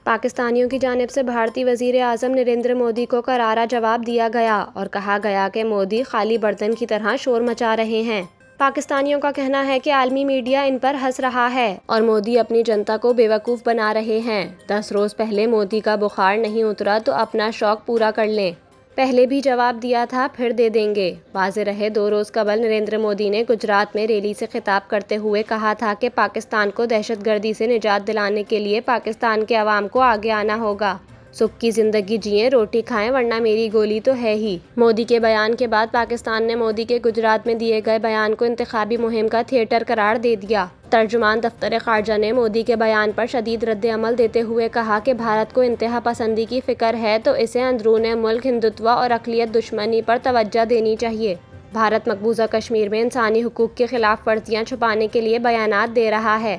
پاکستانیوں کی جانب سے بھارتی وزیر اعظم نریندر مودی کو کرارا جواب دیا گیا اور کہا گیا کہ مودی خالی برتن کی طرح شور مچا رہے ہیں۔ پاکستانیوں کا کہنا ہے کہ عالمی میڈیا ان پر ہنس رہا ہے اور مودی اپنی جنتا کو بیوقوف بنا رہے ہیں۔ 10 روز پہلے مودی کا بخار نہیں اترا تو اپنا شوق پورا کر لیں، پہلے بھی جواب دیا تھا پھر دے دیں گے۔ واضح رہے 2 روز قبل نریندر مودی نے گجرات میں ریلی سے خطاب کرتے ہوئے کہا تھا کہ پاکستان کو دہشت گردی سے نجات دلانے کے لیے پاکستان کے عوام کو آگے آنا ہوگا۔ سکھ کی زندگی جئیں، روٹی کھائیں ورنہ میری گولی تو ہے ہی۔ مودی کے بیان کے بعد پاکستان نے مودی کے گجرات میں دیے گئے بیان کو انتخابی مہم کا تھیٹر قرار دے دیا۔ ترجمان دفتر خارجہ نے مودی کے بیان پر شدید رد عمل دیتے ہوئے کہا کہ بھارت کو انتہا پسندی کی فکر ہے تو اسے اندرون ملک ہندوتوا اور اقلیت دشمنی پر توجہ دینی چاہیے۔ بھارت مقبوضہ کشمیر میں انسانی حقوق کی خلاف ورزیاں چھپانے کے لیے بیانات دے رہا ہے۔